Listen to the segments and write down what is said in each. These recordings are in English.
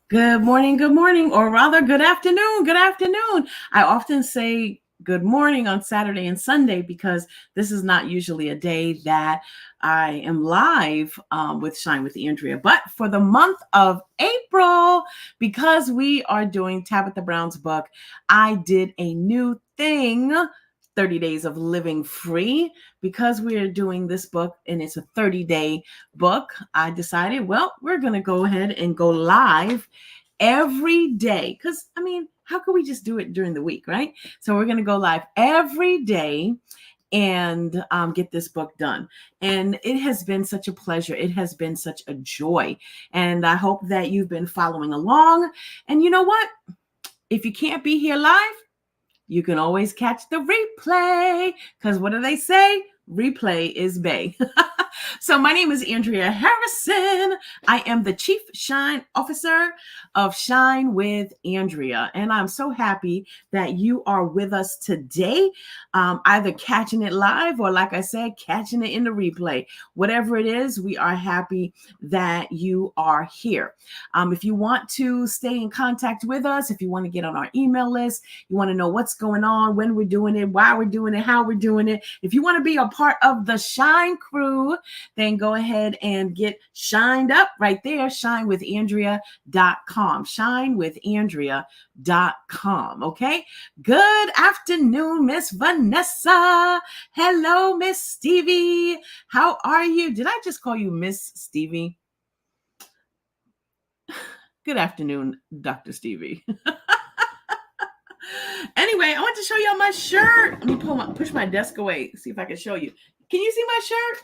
good morning, or rather, good afternoon, good afternoon. I often say good morning on Saturday and Sunday because this is not usually a day that I am live with Shine with Andrea. But for the month of April, because we are doing Tabitha Brown's book, I did a new thing. 30 days of living free because we're doing this book and it's a 30-day book. I decided, well, we're going to go ahead and go live every day because how can we just do it during the week, right? So we're going to go live every day and get this book done. And it has been such a pleasure. It has been such a joy. And I hope that you've been following along. And you know what? If you can't be here live, you can always catch the replay because what do they say? Replay is Bay. So my name is Andrea Harrison. I am the Chief Shine Officer of Shine with Andrea. And I'm so happy that you are with us today, either catching it live or, like I said, catching it in the replay. Whatever it is, we are happy that you are here. If you want to stay in contact with us, if you want to get on our email list, you want to know what's going on, when we're doing it, why we're doing it, how we're doing it. If you want to be a part of the Shine crew, then go ahead and get shined up right there, shinewithandrea.com, shinewithandrea.com. Okay. Good afternoon, Miss Vanessa. Hello, Miss Stevie. How are you? Did I just call you Miss Stevie? Good afternoon, Dr. Stevie. Anyway, I want to show y'all my shirt. Let me push my desk away, see if I can show you. Can you see my shirt?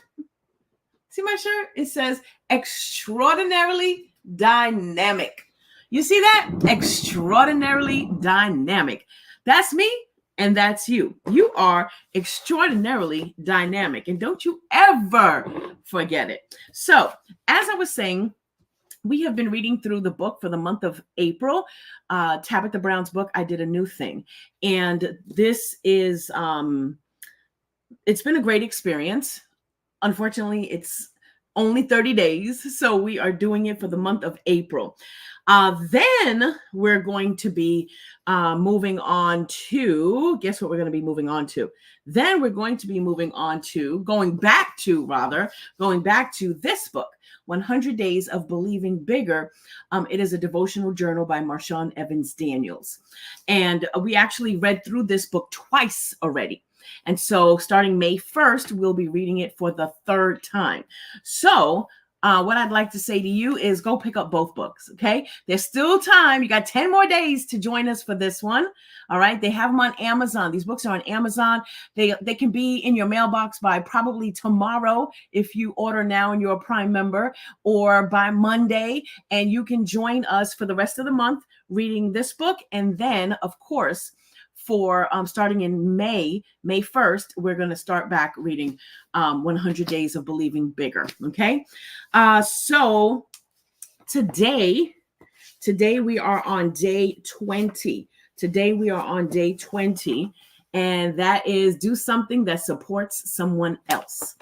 See my shirt? It says extraordinarily dynamic. You see that? Extraordinarily dynamic. That's me and that's you. You are extraordinarily dynamic. And don't you ever forget it. So, as I was saying, we have been reading through the book for the month of April, Tabitha Brown's book. I did a new thing. And this is, it's been a great experience. Unfortunately, it's only 30 days. So we are doing it for the month of April. Then we're going to be moving on to, guess what we're going to be moving on to? Then we're going to be going back to this book, 100 Days of Believing Bigger. It is a devotional journal by Marshawn Evans Daniels. And we actually read through this book twice already. And so starting May 1st, we'll be reading it for the third time. So what I'd like to say to you is go pick up both books, okay? There's still time. You got 10 more days to join us for this one, all right? They have them on Amazon. These books are on Amazon. They can be in your mailbox by probably tomorrow if you order now and you're a Prime member, or by Monday, and you can join us for the rest of the month reading this book. And then, of course, for starting in May 1st, we're going to start back reading 100 Days of Believing Bigger. Okay. So today we are on day 20. And that is do something that supports someone else.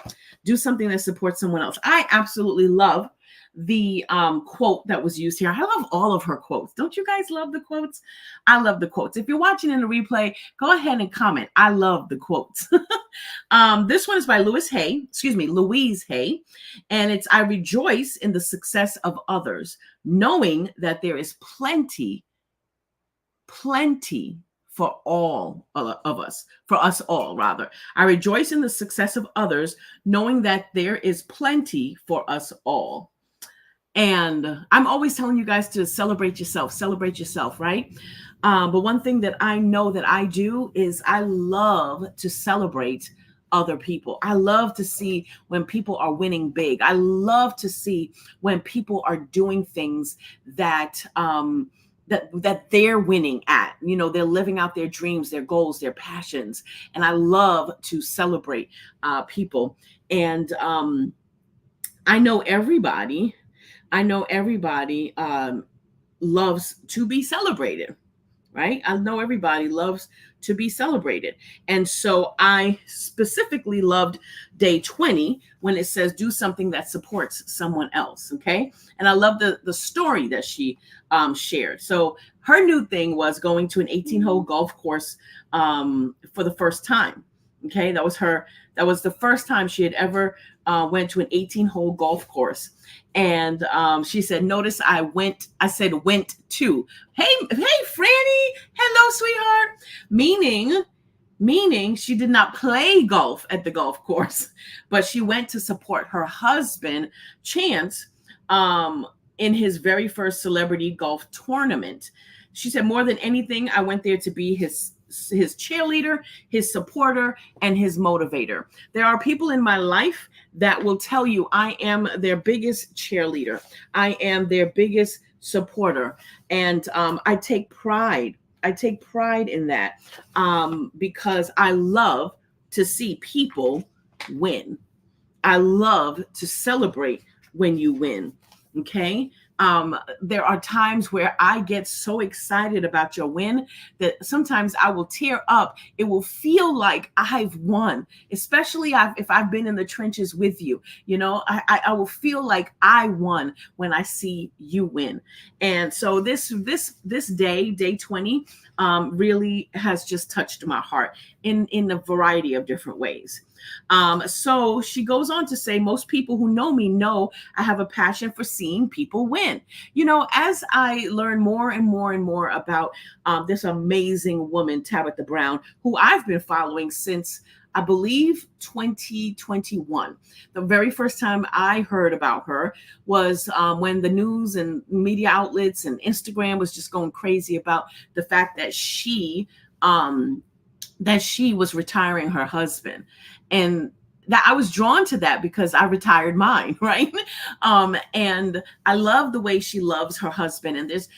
I absolutely love the quote that was used here. I love all of her quotes. Don't you guys love the quotes? I love the quotes. If you're watching in the replay, go ahead and comment. I love the quotes. This one is by Louise Hay, and it's, I rejoice in the success of others, knowing that there is plenty for all of us, for us all, rather. I rejoice in the success of others, knowing that there is plenty for us all. And I'm always telling you guys to celebrate yourself, right? But one thing that I know that I do is I love to celebrate other people. I love to see when people are winning big. I love to see when people are doing things that that they're winning at. You know, they're living out their dreams, their goals, their passions. And I love to celebrate people. And I know everybody loves to be celebrated, right? I know everybody loves to be celebrated. And so I specifically loved day 20 when it says do something that supports someone else. Okay. And I love the story that she shared. So her new thing was going to an 18-hole golf course for the first time. Okay. That was the first time she had ever went to an 18-hole golf course. And she said, notice I said went to. Hey, Franny. Hello, sweetheart. Meaning she did not play golf at the golf course, but she went to support her husband, Chance, in his very first celebrity golf tournament. She said, more than anything, I went there to be his cheerleader, his supporter, and his motivator. There are people in my life that will tell you I am their biggest cheerleader. I am their biggest supporter. And I take pride. I take pride in that because I love to see people win. I love to celebrate when you win. Okay. There are times where I get so excited about your win that sometimes I will tear up. It will feel like I've won, especially if I've been in the trenches with you. You know, I will feel like I won when I see you win. And so this day 20, really has just touched my heart in a variety of different ways. So she goes on to say, most people who know me know I have a passion for seeing people win. You know, as I learn more and more and more about this amazing woman, Tabitha Brown, who I've been following since I believe 2021. The very first time I heard about her was when the news and media outlets and Instagram was just going crazy about the fact that she was retiring her husband. And that I was drawn to that because I retired mine, right? And I love the way she loves her husband. And there's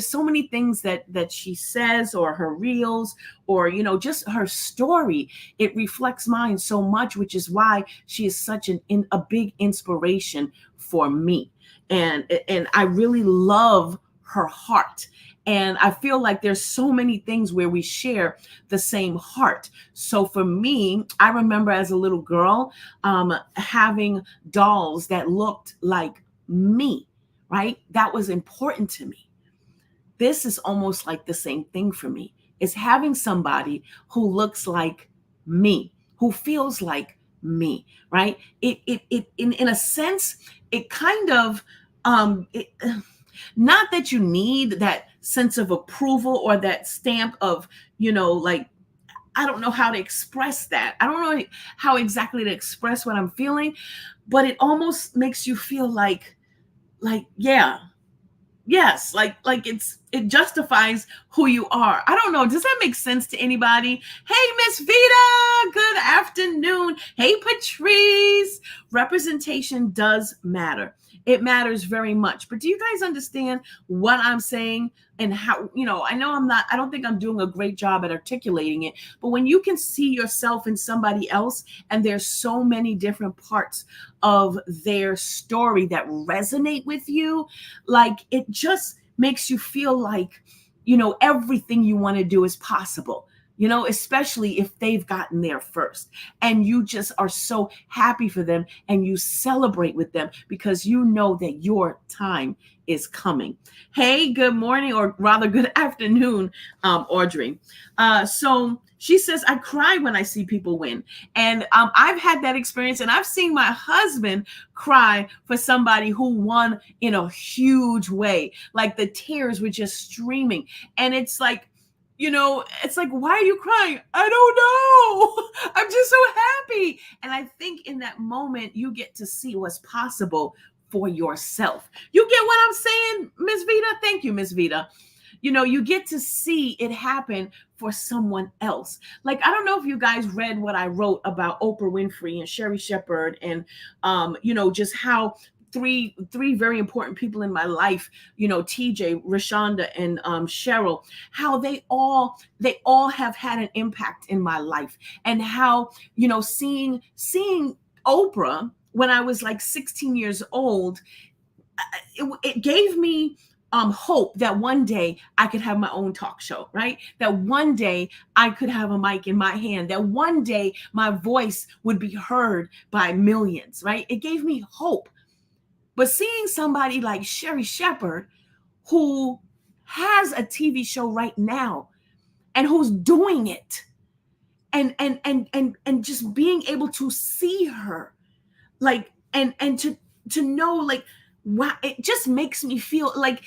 so many things that she says, or her reels, or just her story. It reflects mine so much, which is why she is such a big inspiration for me. And I really love her heart. And I feel like there's so many things where we share the same heart. So for me, I remember as a little girl having dolls that looked like me, right? That was important to me. This is almost like the same thing for me, is having somebody who looks like me, who feels like me, right? It in a sense, it kind of not that you need that sense of approval or that stamp of, like, I don't know how to express that. I don't know how exactly to express what I'm feeling, but it almost makes you feel like, yeah, yes, like it justifies who you are. I don't know. Does that make sense to anybody? Hey, Miss Vita, good afternoon. Hey, Patrice. Representation does matter. It matters very much. But do you guys understand what I'm saying and how, I know I don't think I'm doing a great job at articulating it, but when you can see yourself in somebody else and there's so many different parts of their story that resonate with you, like it just makes you feel like, everything you want to do is possible. Especially if they've gotten there first and you just are so happy for them and you celebrate with them because you know that your time is coming. Hey, good morning, or rather good afternoon, Audrey. So she says, I cry when I see people win. And I've had that experience, and I've seen my husband cry for somebody who won in a huge way. Like the tears were just streaming. And it's like, it's like, why are you crying? I don't know. I'm just so happy. And I think in that moment, you get to see what's possible for yourself. You get what I'm saying, Miss Vita? Thank you, Miss Vita. You get to see it happen for someone else. Like, I don't know if you guys read what I wrote about Oprah Winfrey and Sherry Shepherd and, just how three very important people in my life, TJ, Rashonda, and Cheryl, how they all have had an impact in my life. And how, seeing Oprah when I was like 16 years old, it gave me hope that one day I could have my own talk show, right? That one day I could have a mic in my hand, that one day my voice would be heard by millions, right? It gave me hope. But seeing somebody like Sherry Shepherd, who has a TV show right now and who's doing it, and just being able to see her, like, and to know, like, wow, it just makes me feel like,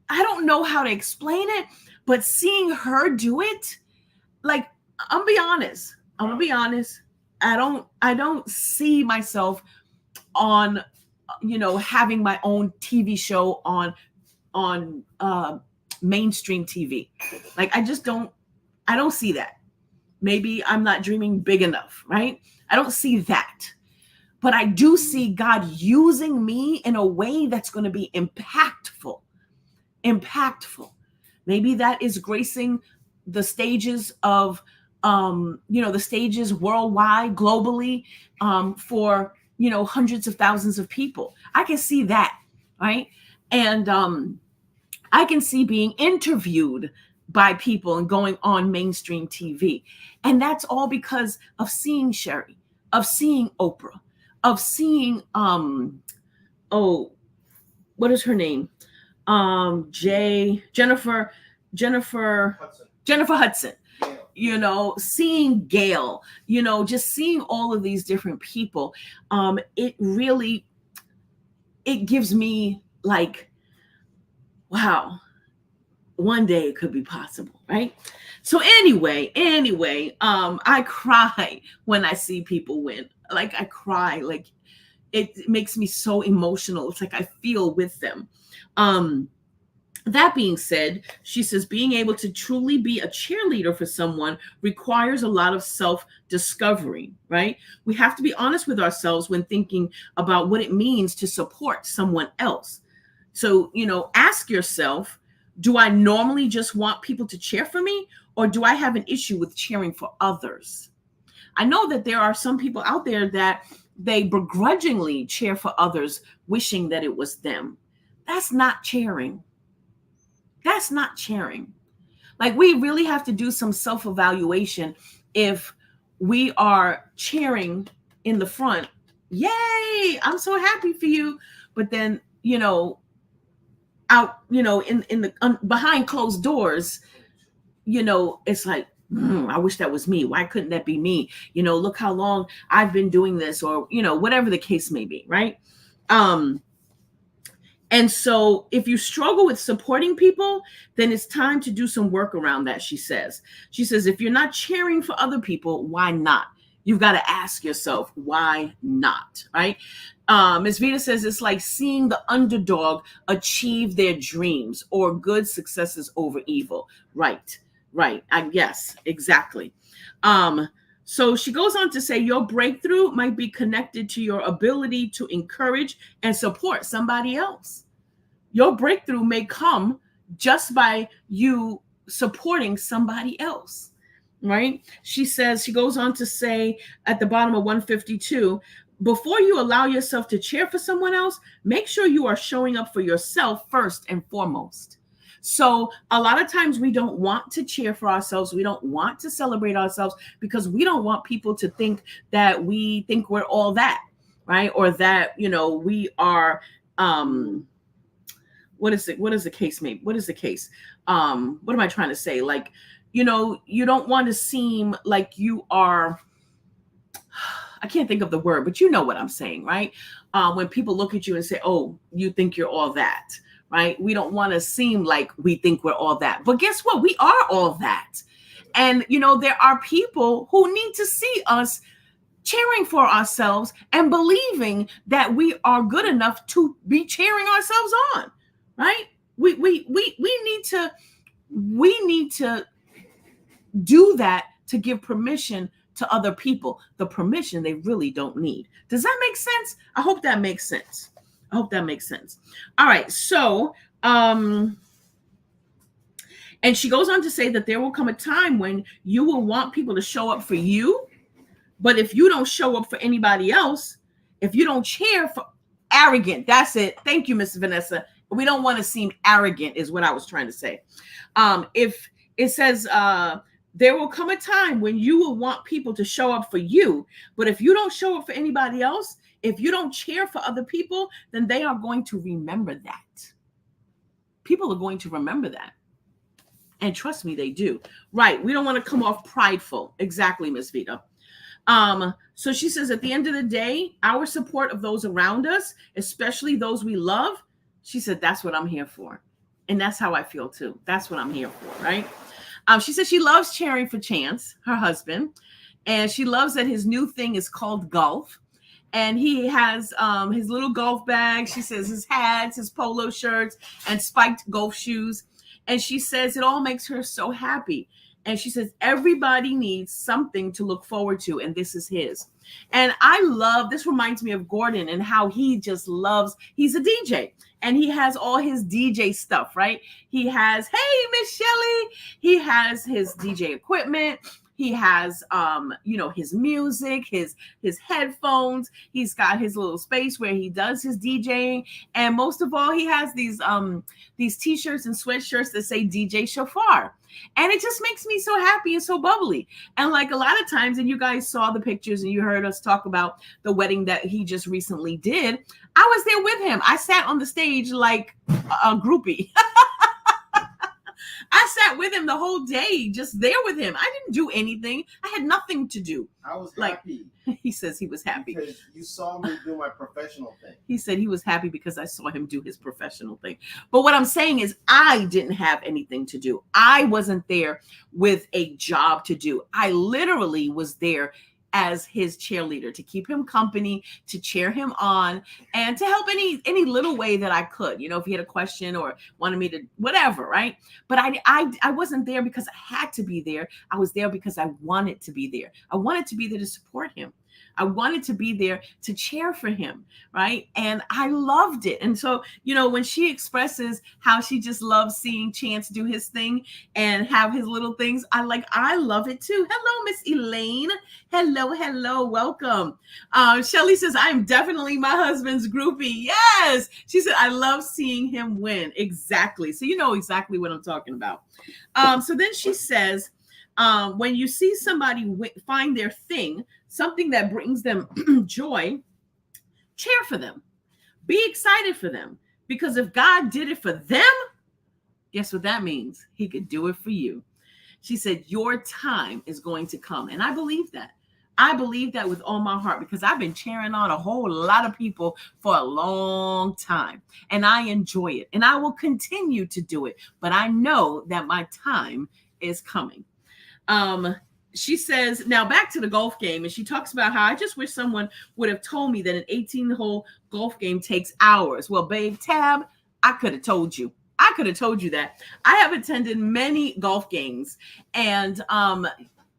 I don't know how to explain it, but seeing her do it, like, I'm gonna be honest. I don't see myself on, having my own TV show on mainstream TV. Like, I don't see that. Maybe I'm not dreaming big enough, right? I don't see that. But I do see God using me in a way that's going to be impactful. Maybe that is gracing the stages of, the stages worldwide, globally, for, hundreds of thousands of people. I can see that, right? And I can see being interviewed by people and going on mainstream TV. And that's all because of seeing Sherry, of seeing Oprah, of seeing, what is her name? Jennifer Hudson, seeing Gail, just seeing all of these different people. It gives me, like, wow, one day it could be possible, right? So anyway, I cry when I see people win. Like, I cry, like, it makes me so emotional. It's like I feel with them. That being said, she says, being able to truly be a cheerleader for someone requires a lot of self-discovery, right? We have to be honest with ourselves when thinking about what it means to support someone else. So, ask yourself, do I normally just want people to cheer for me, or do I have an issue with cheering for others? I know that there are some people out there that they begrudgingly cheer for others, wishing that it was them. That's not cheering. That's not cheering. Like, we really have to do some self-evaluation if we are cheering in the front. Yay, I'm so happy for you. But then, out, in the behind closed doors, it's like, I wish that was me. Why couldn't that be me? Look how long I've been doing this, or, whatever the case may be, right? And so if you struggle with supporting people, then it's time to do some work around that, she says. She says, if you're not cheering for other people, why not? You've got to ask yourself, why not, right? Ms. Vita says, it's like seeing the underdog achieve their dreams, or good successes over evil. Right. Yes, exactly. So she goes on to say, your breakthrough might be connected to your ability to encourage and support somebody else. Your breakthrough may come just by you supporting somebody else, right? She says, she goes on to say at the bottom of 152, before you allow yourself to cheer for someone else, make sure you are showing up for yourself first and foremost. So a lot of times we don't want to cheer for ourselves. We don't want to celebrate ourselves because we don't want people to think that we think we're all that, right? Or that, we are, what is the case? Maybe, what is the case? What am I trying to say? Like, you don't want to seem like you are, I can't think of the word, but you know what I'm saying, right? When people look at you and say, oh, you think you're all that. Right? We don't want to seem like we think we're all that. But guess what? We are all that. And, there are people who need to see us cheering for ourselves and believing that we are good enough to be cheering ourselves on. Right? We need to do that, to give permission to other people, the permission they really don't need. Does that make sense? I hope that makes sense. All right. So, and she goes on to say that there will come a time when you will want people to show up for you. But if you don't show up for anybody else, if you don't cheer for, arrogant, that's it. Thank you, Miss Vanessa. We don't want to seem arrogant is what I was trying to say. If it says, there will come a time when you will want people to show up for you, but if you don't show up for anybody else, if you don't cheer for other people, then they are going to remember that. People are going to remember that. And trust me, they do. Right. We don't want to come off prideful. Exactly, Miss Vita. So she says, at the end of the day, our support of those around us, especially those we love, she said, that's what I'm here for. And that's how I feel too. That's what I'm here for, right? She said she loves cheering for Chance, her husband, and she loves that his new thing is called golf. And he has his little golf bag. She says his hats, his polo shirts, and spiked golf shoes. And she says it all makes her so happy. And she says everybody needs something to look forward to, and this is his. And I love, this reminds me of Gordon and how he just loves, he's a DJ. And he has all his DJ stuff, right? He has, hey, Miss Shelley. He has his DJ equipment. He has, his music, his headphones. He's got his little space where he does his DJing. And most of all, he has these T-shirts and sweatshirts that say DJ Shofar. And it just makes me so happy and so bubbly. And like a lot of times, and you guys saw the pictures and you heard us talk about the wedding that he just recently did, I was there with him. I sat on the stage like a groupie. I sat with him the whole day, just there with him. I didn't do anything. I had nothing to do. I was happy. He says he was happy. Because you saw me do my professional thing. He said he was happy because I saw him do his professional thing. But what I'm saying is I didn't have anything to do. I wasn't there with a job to do. I literally was there as his cheerleader, to keep him company, to cheer him on, and to help any little way that I could, if he had a question or wanted me to whatever, right? But I wasn't there because I had to be there. I was there because I wanted to be there. I wanted to be there to support him. I wanted to be there to cheer for him, right? And I loved it. And so, when she expresses how she just loves seeing Chance do his thing and have his little things, I love it too. Hello, Miss Elaine. Hello, welcome. Shelly says, I am definitely my husband's groupie. Yes. She said, I love seeing him win. Exactly. So you know exactly what I'm talking about. So then she says, when you see somebody find their thing, something that brings them joy, cheer for them. Be excited for them. Because if God did it for them, guess what that means? He could do it for you. She said, your time is going to come. And I believe that. I believe that with all my heart, because I've been cheering on a whole lot of people for a long time. And I enjoy it. And I will continue to do it. But I know that my time is coming. She says, now back to the golf game, and she talks about how I just wish someone would have told me that an 18-hole golf game takes hours. Well, babe, Tab, I could have told you. I could have told you that. I have attended many golf games, and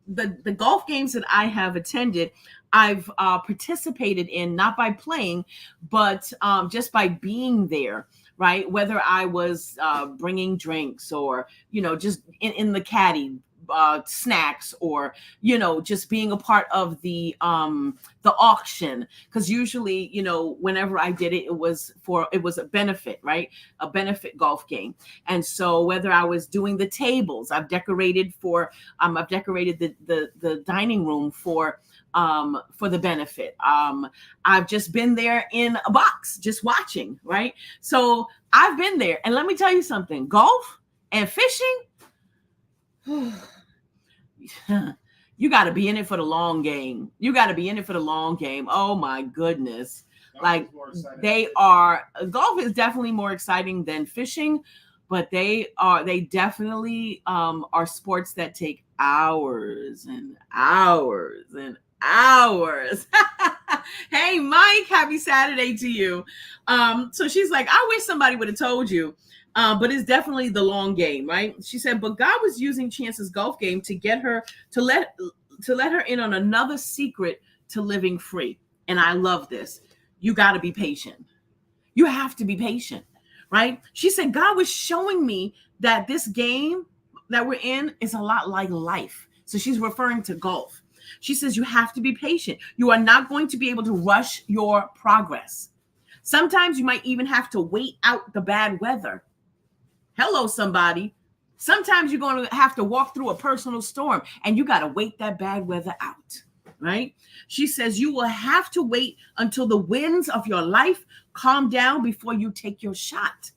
the golf games that I have attended, I've participated in, not by playing, but just by being there. Right. Whether I was bringing drinks or, just in the caddy, snacks, or just being a part of the auction, because usually whenever I did it, it was a benefit, right? A benefit golf game. And so whether I was doing the tables, I've decorated the dining room for the benefit. I've just been there in a box just watching, right? So I've been there, and let me tell you something, golf and fishing, you got to be in it for the long game. Oh my goodness. Golf is definitely more exciting than fishing, but they definitely are sports that take hours and hours and hours. Hey, Mike, happy Saturday to you. So she's like, I wish somebody would have told you. But it's definitely the long game, right? She said, but God was using Chance's golf game to get her to let her in on another secret to living free. And I love this. You got to be patient. You have to be patient, right? She said, God was showing me that this game that we're in is a lot like life. So she's referring to golf. She says, you have to be patient. You are not going to be able to rush your progress. Sometimes you might even have to wait out the bad weather. Hello, somebody. Sometimes you're going to have to walk through a personal storm and you got to wait that bad weather out, right? She says you will have to wait until the winds of your life calm down before you take your shot.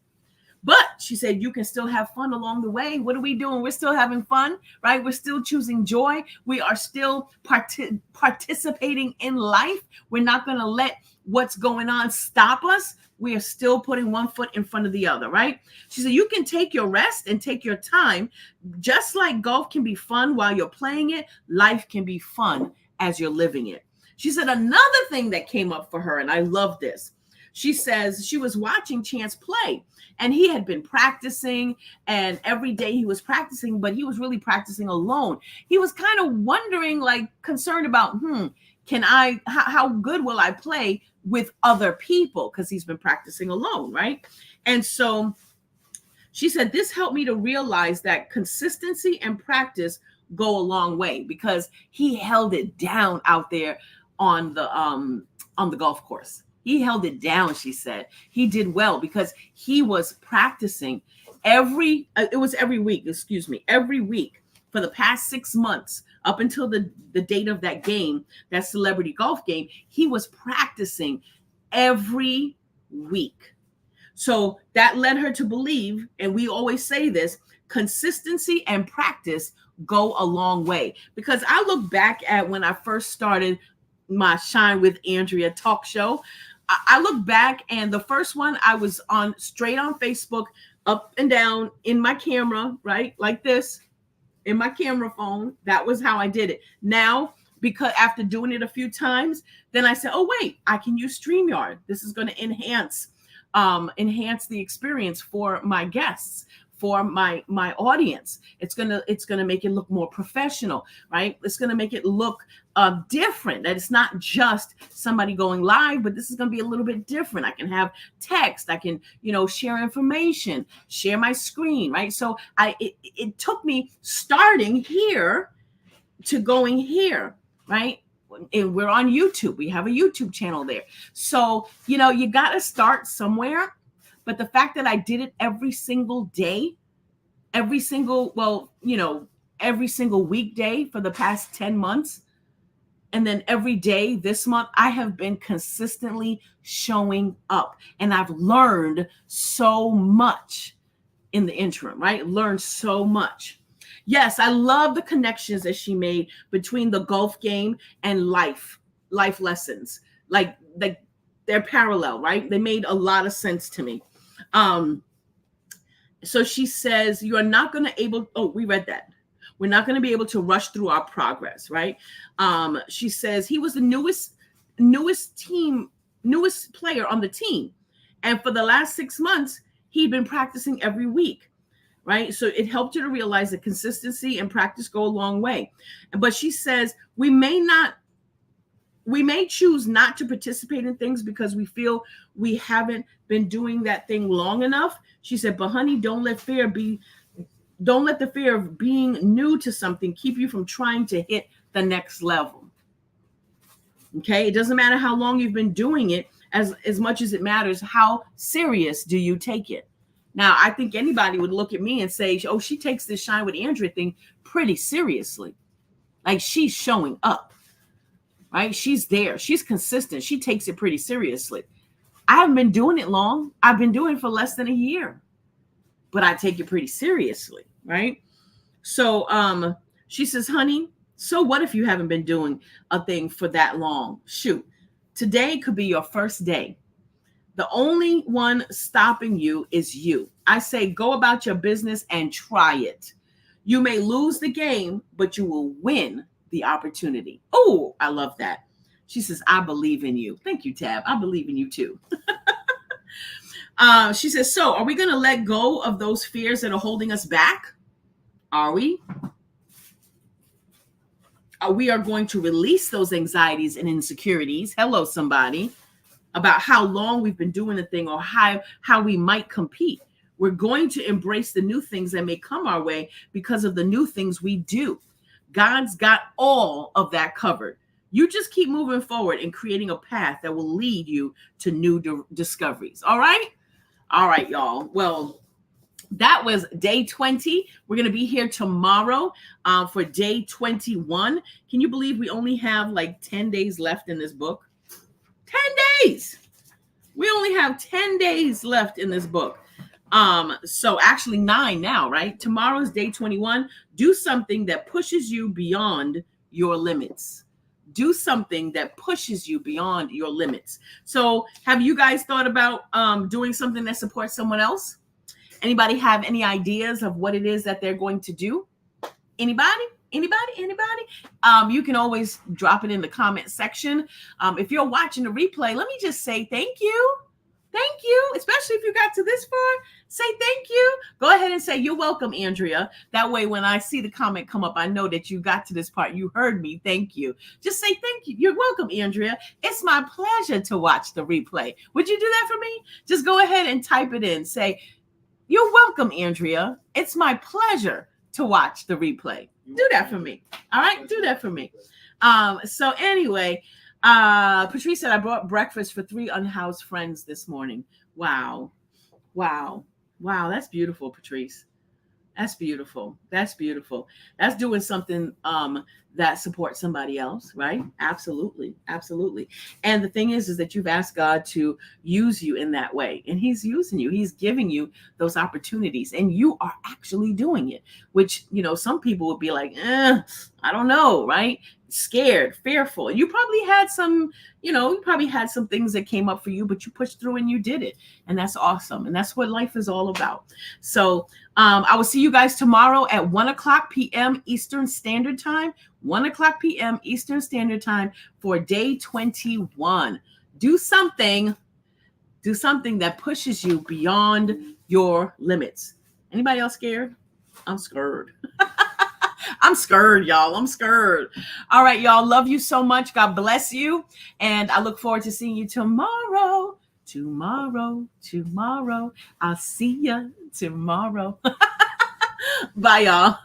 But she said you can still have fun along the way. What are we doing? We're still having fun, right? We're still choosing joy. We are still participating in life. We're not going to let what's going on stop us. We are still putting one foot in front of the other, right? She said you can take your rest and take your time. Just like golf can be fun while you're playing it, life can be fun as you're living it. She said another thing that came up for her, and I love this. She says she was watching Chance play and he had been practicing, and every day he was practicing, but he was really practicing alone. He was kind of wondering, like concerned about, how good will I play with other people? Because he's been practicing alone, right? And so she said, this helped me to realize that consistency and practice go a long way, because he held it down out there on the golf course. He held it down, she said. He did well because he was practicing every week for the past 6 months up until the date of that game, that celebrity golf game. He was practicing every week. So that led her to believe, and we always say this, consistency and practice go a long way. Because I look back at when I first started my Shine with Andrea talk show. I look back, and the first one I was on straight on Facebook, up and down in my camera, right? Like this, in my camera phone. That was how I did it. Now, because after doing it a few times, then I said, oh, wait, I can use StreamYard. This is going to enhance the experience for my guests, for my audience. It's gonna make it look more professional, right? It's gonna make it look different. That it's not just somebody going live, but this is gonna be a little bit different. I can have text. I can, share information, share my screen, right? So it took me starting here to going here, right? And we're on YouTube. We have a YouTube channel there. So, you got to start somewhere. But the fact that I did it every single day, every single weekday for the past 10 months, and then every day this month, I have been consistently showing up. And I've learned so much in the interim, right? Learned so much. Yes, I love the connections that she made between the golf game and life lessons. Like they're parallel, right? They made a lot of sense to me. So she says, you are not going to we read that. We're not going to be able to rush through our progress, right? She says he was the newest player on the team. And for the last 6 months, he'd been practicing every week, right? So it helped her to realize that consistency and practice go a long way. But she says, we may choose not to participate in things because we feel we haven't been doing that thing long enough. She said, but honey, don't let the fear of being new to something keep you from trying to hit the next level. Okay. It doesn't matter how long you've been doing it, as much as it matters how serious do you take it. Now, I think anybody would look at me and say, oh, she takes this Shine with Andrea thing pretty seriously. Like she's showing up. Right? She's there. She's consistent. She takes it pretty seriously. I haven't been doing it long. I've been doing it for less than a year, but I take it pretty seriously. Right? So she says, honey, so what if you haven't been doing a thing for that long? Shoot, today could be your first day. The only one stopping you is you. I say, go about your business and try it. You may lose the game, but you will win the opportunity. Oh, I love that. She says, I believe in you. Thank you, Tab. I believe in you too. She says, so are we going to let go of those fears that are holding us back? Are we? We are going to release those anxieties and insecurities. Hello, somebody. About how long we've been doing the thing or how we might compete. We're going to embrace the new things that may come our way because of the new things we do. God's got all of that covered. You just keep moving forward and creating a path that will lead you to new discoveries. All right? All right, y'all. Well, that was day 20. We're going to be here tomorrow for day 21. Can you believe we only have like 10 days left in this book? 10 days. We only have 10 days left in this book. So actually 9 now, right? Tomorrow's day 21. Do something that pushes you beyond your limits. Do something that pushes you beyond your limits. So have you guys thought about doing something that supports someone else? Anybody have any ideas of what it is that they're going to do? Anybody? You can always drop it in the comment section. If you're watching the replay, let me just say thank you. Thank you, especially if you got to this far. Say thank you. Go ahead and say you're welcome, Andrea. That way, when I see the comment come up, I know that you got to this part. You heard me. Thank you. Just say thank you. You're welcome, Andrea. It's my pleasure to watch the replay. Would you do that for me? Just go ahead and type it in. Say, you're welcome, Andrea. It's my pleasure to watch the replay. Do that for me. All right? Do that for me. So anyway, Patrice said, I brought breakfast for 3 unhoused friends this morning. Wow. That's beautiful, Patrice. That's beautiful. That's doing something that supports somebody else, right? Absolutely. And the thing is that you've asked God to use you in that way, and he's using you. He's giving you those opportunities, and you are actually doing it, which, some people would be like, I don't know, right? Scared, fearful. You probably had some things that came up for you, but you pushed through and you did it. And that's awesome. And that's what life is all about. So I will see you guys tomorrow at 1:00 p.m. Eastern Standard Time. 1:00 p.m. Eastern Standard Time for day 21. Do something that pushes you beyond your limits. Anybody else scared? I'm scared. I'm scared, y'all. I'm scared. All right, y'all. Love you so much. God bless you. And I look forward to seeing you tomorrow. I'll see you tomorrow. Bye, y'all.